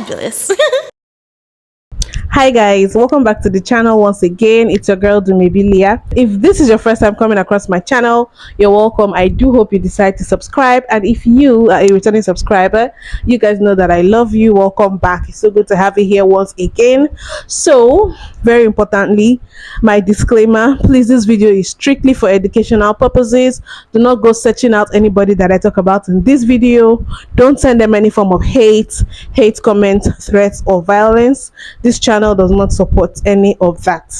fabulous. Hi guys, welcome back to the channel once again. It's your girl Dumebi. If this is your first time coming across my channel, you're welcome. I do hope you decide to subscribe, and if you are a returning subscriber, you guys know that I love you. Welcome back. It's so good to have you here once again. So very importantly, my disclaimer, please, this video is strictly for educational purposes. Do not go searching out anybody that I talk about in this video. Don't send them any form of hate comment, threats, or violence. This channel does not support any of that.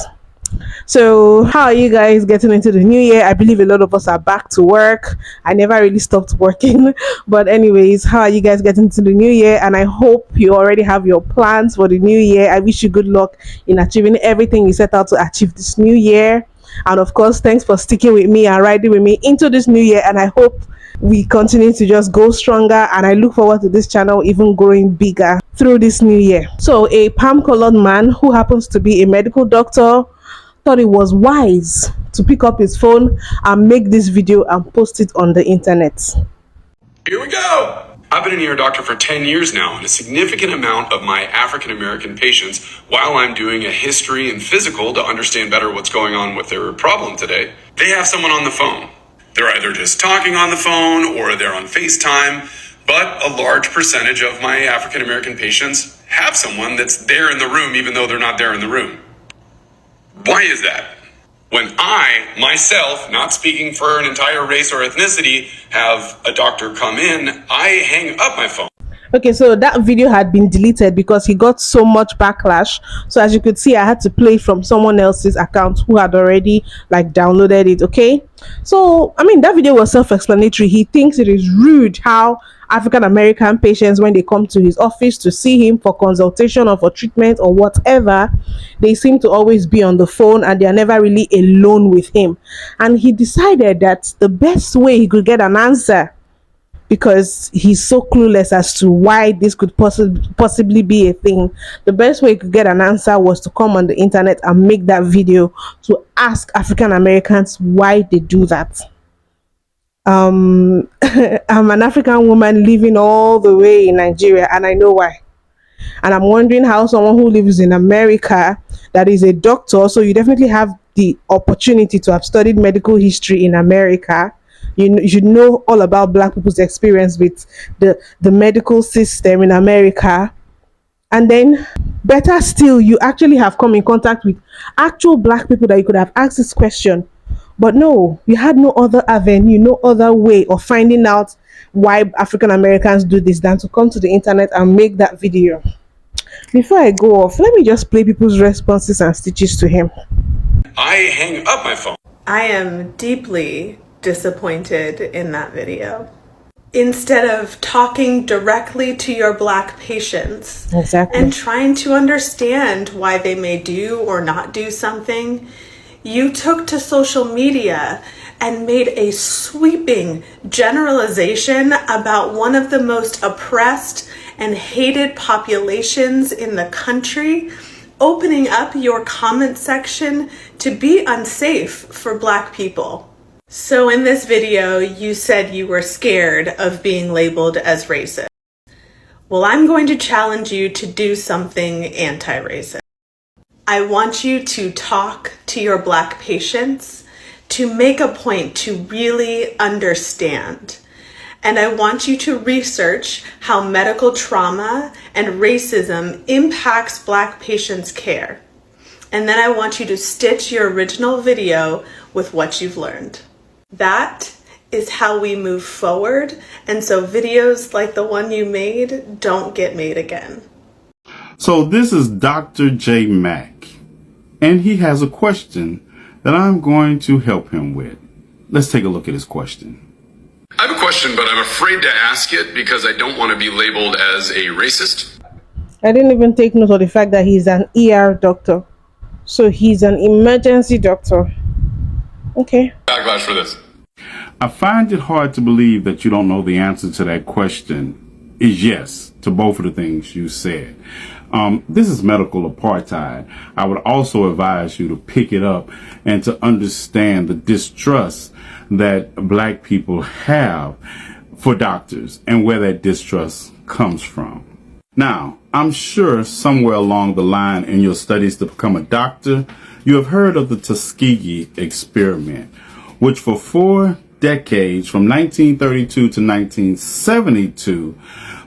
So how are you guys getting into the new year? I believe a lot of us are back to work. I never really stopped working, but anyways, how are you guys getting into the new year? And I hope you already have your plans for the new year. I wish you good luck in achieving everything you set out to achieve this new year. And of course, thanks for sticking with me and riding with me into this new year, and I hope we continue to just go stronger, and I look forward to this channel even growing bigger through this new year. So a palm colored man who happens to be a medical doctor thought it was wise to pick up his phone and make this video and post it on the internet. Here we go. I've been an ear doctor for 10 years now, and a significant amount of my African American patients, while I'm doing a history and physical to understand better what's going on with their problem today, they have someone on the phone. They're either just talking on the phone or they're on FaceTime, but a large percentage of my African American patients have someone that's there in the room even though they're not there in the room. Why is that? When I, myself, not speaking for an entire race or ethnicity, have a doctor come in, I hang up my phone. Okay, so that video had been deleted because he got so much backlash. So as you could see, I had to play from someone else's account who had already downloaded it. Okay, so I mean, that video was self-explanatory. He thinks it is rude how African American patients, when they come to his office to see him for consultation or for treatment or whatever, they seem to always be on the phone and they are never really alone with him. And he decided that the best way he could get an answer, because he's so clueless as to why this could possibly be a thing, the best way he could get an answer was to come on the internet and make that video to ask African Americans why they do that. I'm an African woman living all the way in Nigeria, and I know why. And I'm wondering how someone who lives in America, that is a doctor, so you definitely have the opportunity to have studied medical history in America. You should know all about Black people's experience with the medical system in America. And then, better still, you actually have come in contact with actual Black people that you could have asked this question. But no, you had no other avenue, no other way of finding out why African Americans do this than to come to the internet and make that video. Before I go off, let me just play people's responses and stitches to him. I hang up my phone. I am deeply disappointed in that video. Instead of talking directly to your Black patients and trying to understand why they may do or not do something, you took to social media and made a sweeping generalization about one of the most oppressed and hated populations in the country, opening up your comment section to be unsafe for Black people. So in this video, you said you were scared of being labeled as racist. Well, I'm going to challenge you to do something anti-racist. I want you to talk to your Black patients to make a point to really understand. And I want you to research how medical trauma and racism impacts Black patients' care. And then I want you to stitch your original video with what you've learned. That is how we move forward, and so videos like the one you made don't get made again. So this is Dr. J. Mack, and he has a question that I'm going to help him with. Let's take a look at his question. I have a question, but I'm afraid to ask it because I don't want to be labeled as a racist. I didn't even take note of the fact that he's an ER doctor. So he's an emergency doctor. Okay. Backlash for this. I find it hard to believe that you don't know the answer to that question is yes to both of the things you said. This is medical apartheid. I would also advise you to pick it up and to understand the distrust that Black people have for doctors and where that distrust comes from. Now, I'm sure somewhere along the line in your studies to become a doctor, you have heard of the Tuskegee experiment, which for 4 decades, from 1932 to 1972,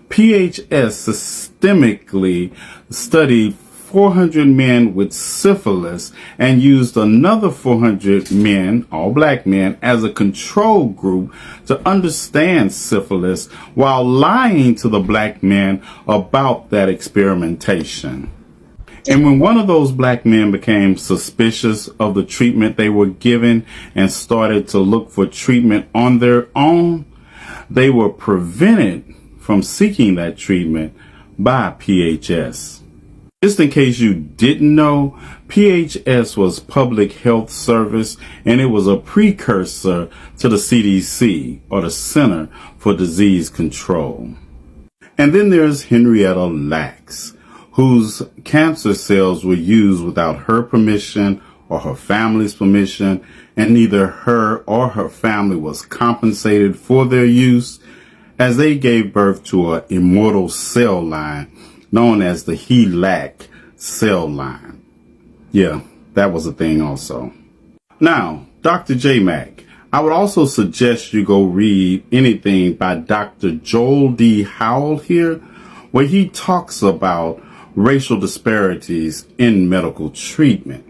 PHS systemically studied 400 men with syphilis and used another 400 men, all black men, as a control group to understand syphilis while lying to the black men about that experimentation. And when one of those black men became suspicious of the treatment they were given and started to look for treatment on their own, they were prevented from seeking that treatment by PHS. Just in case you didn't know, PHS was Public Health Service, and it was a precursor to the CDC, or the Center for Disease Control. And then there's Henrietta Lacks, whose cancer cells were used without her permission or her family's permission, and neither her or her family was compensated for their use, as they gave birth to an immortal cell line known as the HeLac cell line. Yeah, that was a thing also. Now, Dr. J. Mack, I would also suggest you go read anything by Dr. Joel D. Howell here, where he talks about racial disparities in medical treatment.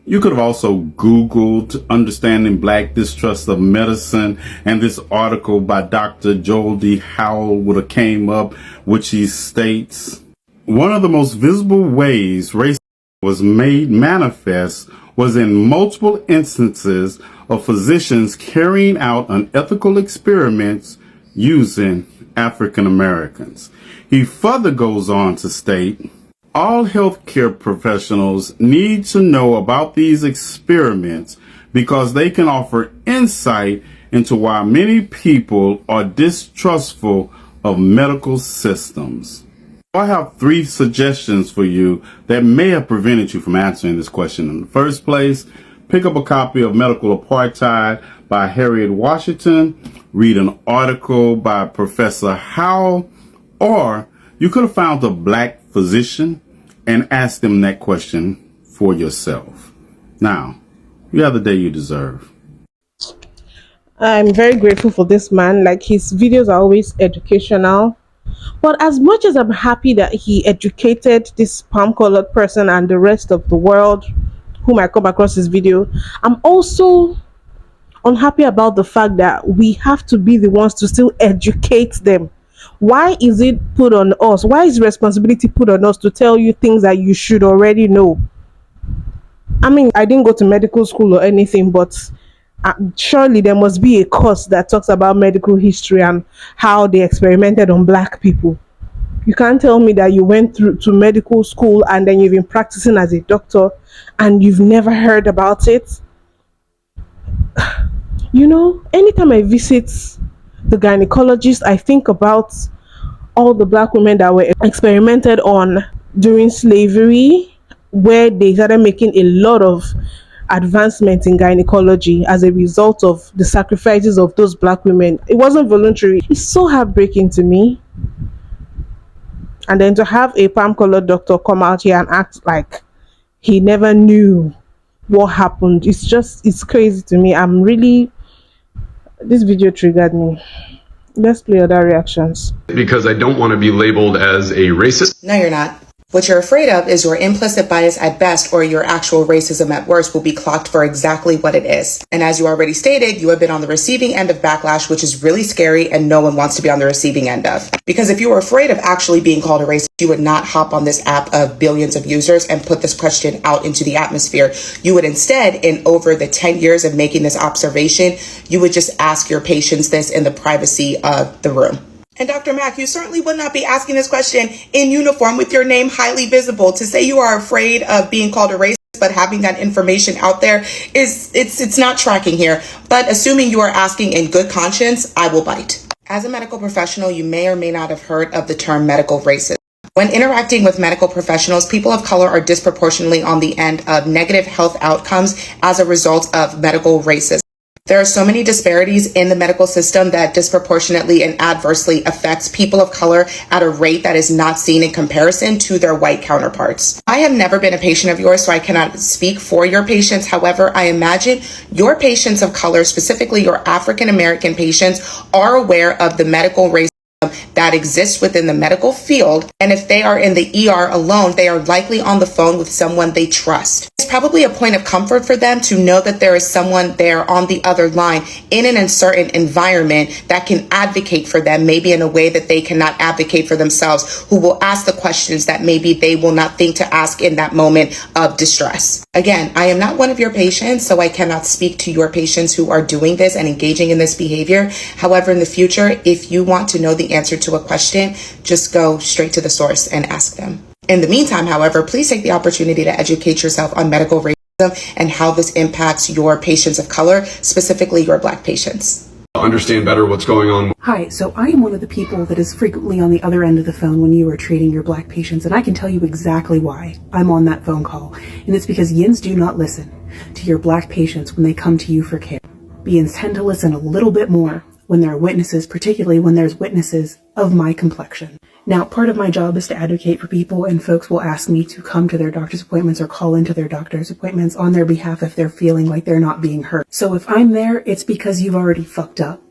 You could have also Googled Understanding Black Distrust of Medicine, and this article by Dr. Joel D. Howell would have came up, which he states, one of the most visible ways racism was made manifest was in multiple instances of physicians carrying out unethical experiments using African Americans. He further goes on to state, all healthcare professionals need to know about these experiments because they can offer insight into why many people are distrustful of medical systems. I have 3 suggestions for you that may have prevented you from answering this question in the first place. Pick up a copy of Medical Apartheid by Harriet Washington, read an article by Professor Howell, or you could have found a black physician and asked them that question for yourself. Now, you have the day you deserve. I'm very grateful for this man. Like, his videos are always educational. But as much as I'm happy that he educated this palm-colored person and the rest of the world who might come across this video, I'm also unhappy about the fact that we have to be the ones to still educate them. Why is it put on us? Why is responsibility put on us to tell you things that you should already know? I mean, I didn't go to medical school or anything, but surely there must be a course that talks about medical history and how they experimented on black people. You can't tell me that you went through to medical school and then you've been practicing as a doctor and you've never heard about it. You know, anytime I visit the gynecologist, I think about all the black women that were experimented on during slavery, where they started making a lot of advancement in gynecology as a result of the sacrifices of those black women. It wasn't voluntary. It's so heartbreaking to me. And then to have a palm-colored doctor come out here and act like he never knew what happened, it's crazy to me. This video triggered me. Let's play other reactions. Because I don't want to be labeled as a racist. No, you're not. What you're afraid of is your implicit bias at best, or your actual racism at worst, will be clocked for exactly what it is. And as you already stated, you have been on the receiving end of backlash, which is really scary and no one wants to be on the receiving end of. Because if you were afraid of actually being called a racist, you would not hop on this app of billions of users and put this question out into the atmosphere. You would instead, in over the 10 years of making this observation, you would just ask your patients this in the privacy of the room. And Dr. Mack, you certainly would not be asking this question in uniform with your name highly visible. To say you are afraid of being called a racist, but having that information out there it's not tracking here. But assuming you are asking in good conscience, I will bite. As a medical professional, you may or may not have heard of the term medical racism. When interacting with medical professionals, people of color are disproportionately on the end of negative health outcomes as a result of medical racism. There are so many disparities in the medical system that disproportionately and adversely affects people of color at a rate that is not seen in comparison to their white counterparts. I have never been a patient of yours, so I cannot speak for your patients. However, I imagine your patients of color, specifically your African American patients, are aware of the medical racism that exists within the medical field, and if they are in the ER alone, they are likely on the phone with someone they trust. It's probably a point of comfort for them to know that there is someone there on the other line in an uncertain environment that can advocate for them, maybe in a way that they cannot advocate for themselves, who will ask the questions that maybe they will not think to ask in that moment of distress. Again, I am not one of your patients, so I cannot speak to your patients who are doing this and engaging in this behavior. However, in the future, if you want to know the answer to a question, just go straight to the source and ask them. In the meantime, however, please take the opportunity to educate yourself on medical racism and how this impacts your patients of color, specifically your Black patients. Understand better what's going on. Hi, so I am one of the people that is frequently on the other end of the phone when you are treating your Black patients, and I can tell you exactly why I'm on that phone call. And it's because yins do not listen to your Black patients when they come to you for care. Yins tend to listen a little bit more when there are witnesses, particularly when there's witnesses of my complexion. Now, part of my job is to advocate for people, and folks will ask me to come to their doctor's appointments or call into their doctor's appointments on their behalf if they're feeling like they're not being heard. So if I'm there, it's because you've already fucked up,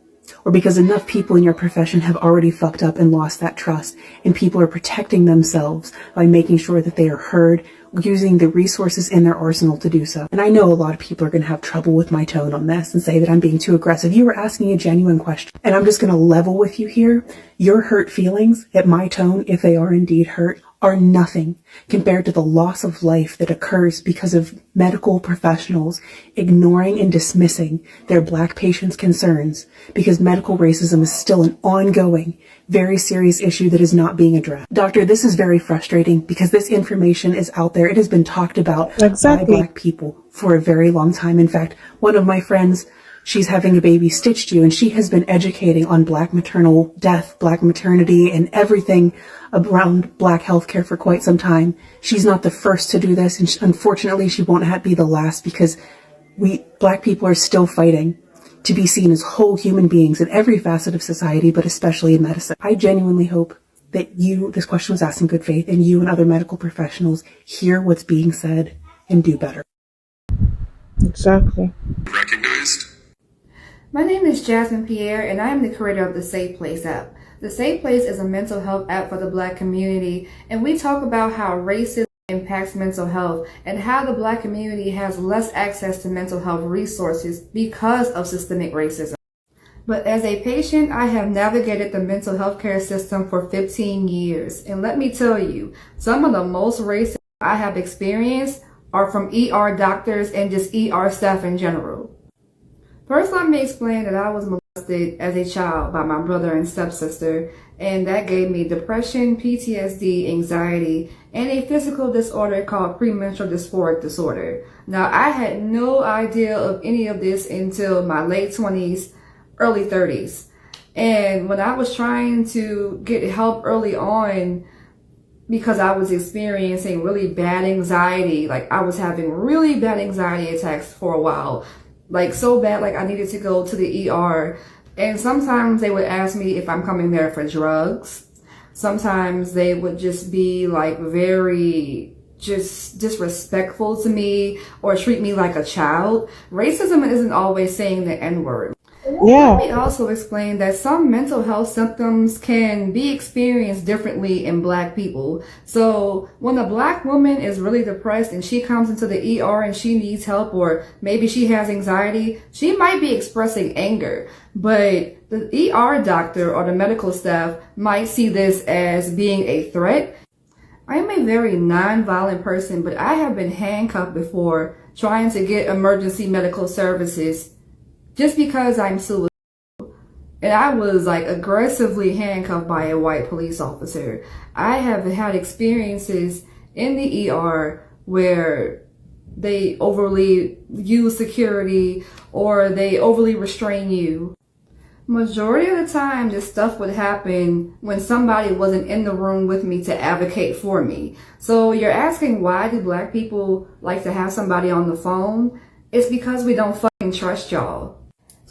or because enough people in your profession have already fucked up and lost that trust, and people are protecting themselves by making sure that they are heard, using the resources in their arsenal to do so. And I know a lot of people are going to have trouble with my tone on this and say that I'm being too aggressive. You were asking a genuine question, and I'm just going to level with you here. Your hurt feelings at my tone, if they are indeed hurt, are nothing compared to the loss of life that occurs because of medical professionals ignoring and dismissing their Black patients' concerns, because medical racism is still an ongoing, very serious issue that is not being addressed. Doctor, this is very frustrating because this information is out there. It has been talked about by Black people for a very long time. In fact, one of my friends, she's having a baby, stitched you, and she has been educating on Black maternal death, Black maternity, and everything around Black healthcare for quite some time. She's not the first to do this, and unfortunately she won't be the last, because we Black people are still fighting to be seen as whole human beings in every facet of society, but especially in medicine. I genuinely hope that this question was asked in good faith, and you and other medical professionals hear what's being said and do better. Exactly. Recognized. My name is Jasmine Pierre, and I am the creator of the Safe Place app. The Safe Place is a mental health app for the Black community, and we talk about how racism impacts mental health and how the Black community has less access to mental health resources because of systemic racism. But as a patient, I have navigated the mental health care system for 15 years, and let me tell you, some of the most racism I have experienced are from ER doctors and just ER staff in general. First, let me explain that I was molested as a child by my brother and stepsister, and that gave me depression, PTSD, anxiety, and a physical disorder called premenstrual dysphoric disorder. Now, I had no idea of any of this until my late 20s, early 30s. And when I was trying to get help early on, because I was experiencing really bad anxiety, like I was having really bad anxiety attacks for a while, like so bad, like I needed to go to the ER. And sometimes they would ask me if I'm coming there for drugs. Sometimes they would just be like very just disrespectful to me or treat me like a child. Racism isn't always saying the N-word. Yeah. Let me also explain that some mental health symptoms can be experienced differently in Black people. So when a Black woman is really depressed and she comes into the ER and she needs help, or maybe she has anxiety, she might be expressing anger, but the ER doctor or the medical staff might see this as being a threat. I am a very non-violent person, but I have been handcuffed before trying to get emergency medical services just because I'm suicidal. And I was like aggressively handcuffed by a white police officer. I have had experiences in the ER where they overly use security or they overly restrain you. Majority of the time, this stuff would happen when somebody wasn't in the room with me to advocate for me. So you're asking, why do Black people like to have somebody on the phone? It's because we don't fucking trust y'all.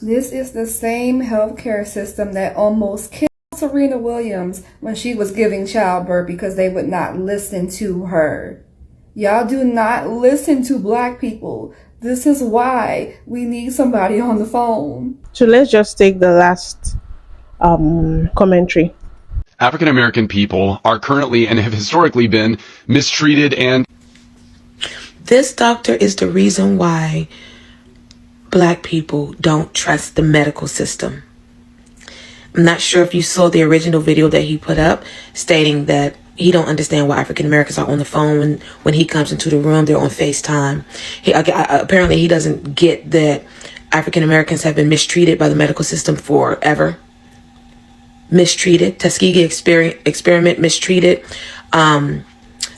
This is the same healthcare system that almost killed Serena Williams when she was giving childbirth because they would not listen to her. Y'all do not listen to black people. This is why we need somebody on the phone. So let's just take the last commentary. African American people are currently and have historically been mistreated, and this doctor is the reason why black people don't trust the medical system. I'm not sure if you saw the original video that he put up stating that he don't understand why African Americans are on the phone when he comes into the room. They're on FaceTime. Apparently he doesn't get that African Americans have been mistreated by the medical system forever. Mistreated, Tuskegee experiment mistreated,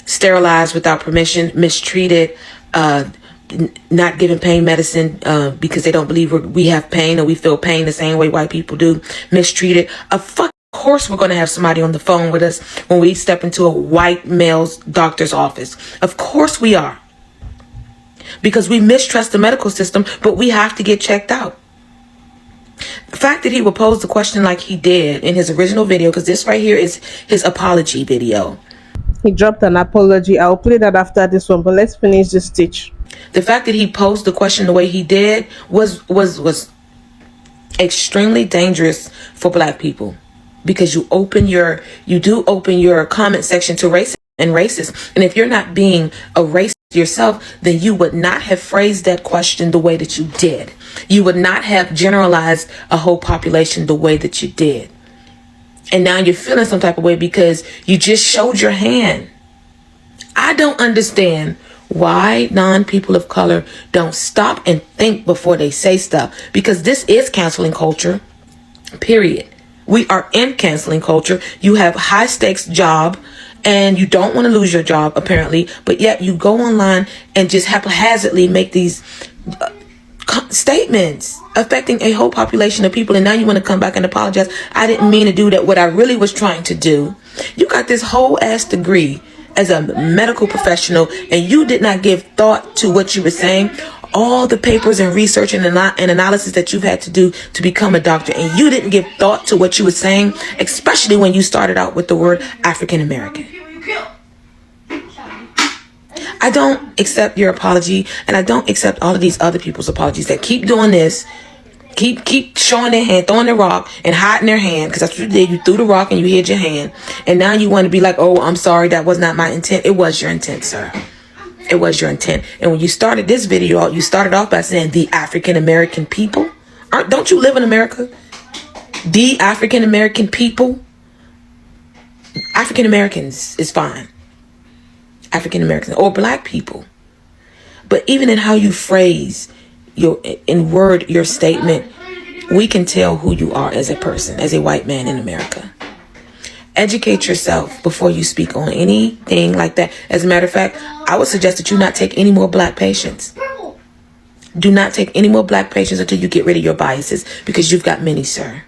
sterilized without permission, mistreated, not giving pain medicine because they don't believe we have pain or we feel pain the same way white people do, mistreated. Of course we're going to have somebody on the phone with us when we step into a white male's doctor's office. Of course we are. Because we mistrust the medical system, but we have to get checked out. The fact that he would pose the question like he did in his original video, because this right here is his apology video. He dropped an apology. I'll play that after this one, but let's finish this stitch. The fact that he posed the question the way he did was extremely dangerous for black people, because you do open your comment section to racists and racists. And if you're not being a racist yourself, then you would not have phrased that question the way that you did. You would not have generalized a whole population the way that you did. And now you're feeling some type of way because you just showed your hand. I don't understand why non-people of color don't stop and think before they say stuff, because this is canceling culture, period. We are in canceling culture. You have high stakes job and you don't want to lose your job apparently, but yet you go online and just haphazardly make these statements affecting a whole population of people, and now you want to come back and apologize. I didn't mean to do that. What I really was trying to do, you got this whole ass degree as a medical professional and you did not give thought to what you were saying, all the papers and research and analysis that you've had to do to become a doctor, and you didn't give thought to what you were saying, especially when you started out with the word African American. I don't accept your apology, and I don't accept all of these other people's apologies that keep doing this, keep showing their hand, throwing the rock and hiding their hand, because that's what you did. You threw the rock and you hid your hand, and now you want to be like, oh, I'm sorry, that was not my intent. It was your intent, sir. It was your intent. And when you started this video, you started off by saying the African American people. Don't you live in America? The African American people. African Americans is fine. African Americans or black people. But even in how you phrase your statement, we can tell who you are as a person, as a white man in America. Educate yourself before you speak on anything like that. As a matter of fact, I would suggest that you not take any more black patients. Do not take any more black patients until you get rid of your biases, because you've got many, sir.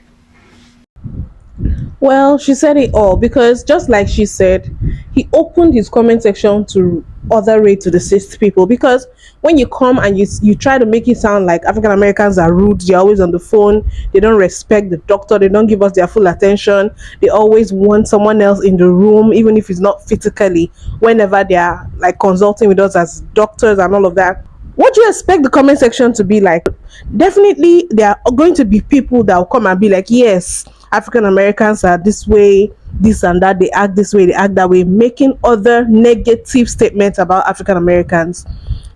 Well, she said it all, because just like she said, he opened his comment section to other racist people, because when you come and you try to make it sound like African Americans are rude, they're always on the phone, they don't respect the doctor, they don't give us their full attention, they always want someone else in the room, even if it's not physically, whenever they are like consulting with us as doctors and all of that. What do you expect the comment section to be like? Definitely there are going to be people that will come and be like, yes, African Americans are this way, this and that, they act this way, they act that way, making other negative statements about African Americans.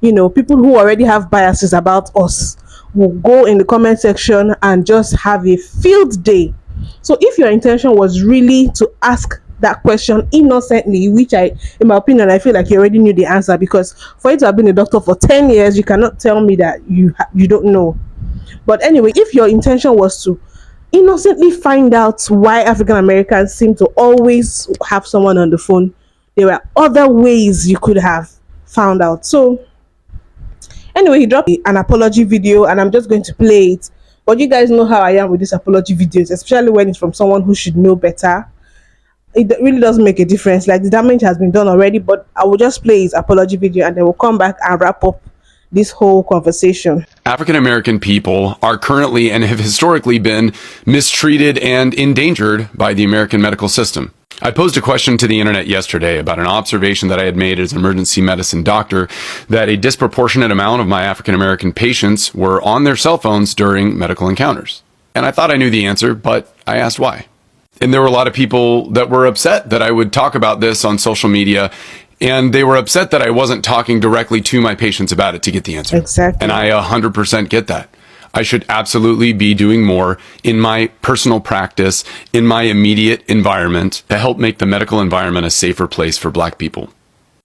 You know, people who already have biases about us will go in the comment section and just have a field day. So if your intention was really to ask that question innocently, which in my opinion, I feel like you already knew the answer, because for you to have been a doctor for 10 years, you cannot tell me that you don't know. But anyway, if your intention was to innocently find out why African Americans seem to always have someone on the phone, there were other ways you could have found out. So anyway, he dropped an apology video and I'm just going to play it. But you guys know how I am with these apology videos, especially when it's from someone who should know better. It really doesn't make a difference. Like, the damage has been done already, but I will just play his apology video and then we'll come back and wrap up this whole conversation. African American people are currently and have historically been mistreated and endangered by the American medical system. I posed a question to the internet yesterday about an observation that I had made as an emergency medicine doctor, that a disproportionate amount of my African American patients were on their cell phones during medical encounters. And I thought I knew the answer, but I asked why. And there were a lot of people that were upset that I would talk about this on social media, and they were upset that I wasn't talking directly to my patients about it to get the answer. Exactly. And I 100% get that. I should absolutely be doing more in my personal practice, in my immediate environment, to help make the medical environment a safer place for Black people.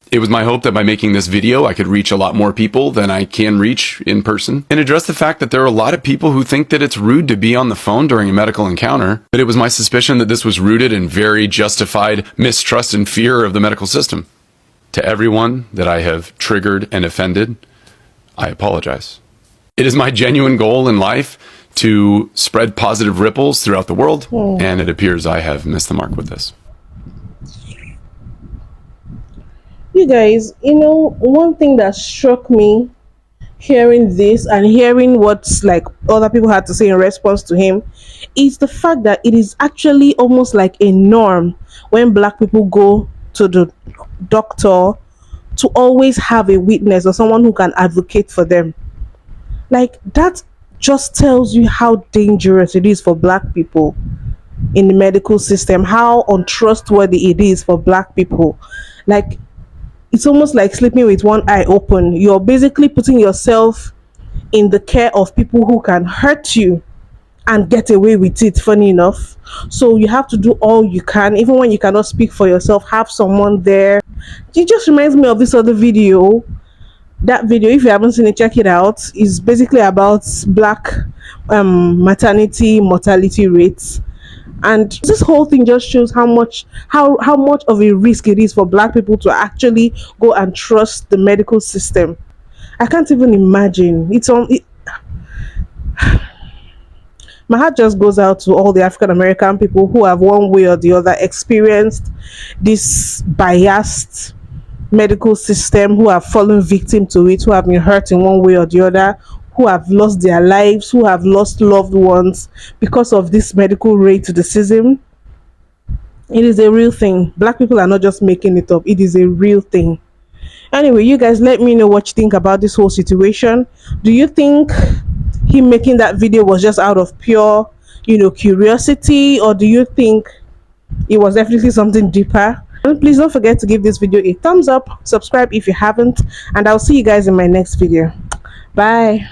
It was my hope that by making this video, I could reach a lot more people than I can reach in person, and address the fact that there are a lot of people who think that it's rude to be on the phone during a medical encounter, but it was my suspicion that this was rooted in very justified mistrust and fear of the medical system. To everyone that I have triggered and offended, I apologize. It is my genuine goal in life to spread positive ripples throughout the world, and it appears I have missed the mark with this. You guys, one thing that struck me hearing this and hearing what's like other people had to say in response to him is the fact that it is actually almost like a norm when Black people go to the doctor to always have a witness or someone who can advocate for them. Like, that just tells you how dangerous it is for Black people in the medical system, how untrustworthy it is for Black people. Like, it's almost like sleeping with one eye open. You're basically putting yourself in the care of people who can hurt you and get away with it, funny enough. So you have to do all you can, even when you cannot speak for yourself, have someone there. It just reminds me of this other video. That video, if you haven't seen it, check it out. Is basically about Black maternity mortality rates, and this whole thing just shows how much of a risk it is for Black people to actually go and trust the medical system. I can't even imagine. My heart just goes out to all the African American people who have one way or the other experienced this biased medical system, who have fallen victim to it, who have been hurt in one way or the other, who have lost their lives, who have lost loved ones because of this medical racism. It is a real thing. Black people are not just making it up. It is a real thing. Anyway, you guys, let me know what you think about this whole situation. Do you think him making that video was just out of pure, curiosity, or do you think it was definitely something deeper? And please don't forget to give this video a thumbs up, subscribe if you haven't, and I'll see you guys in my next video. Bye.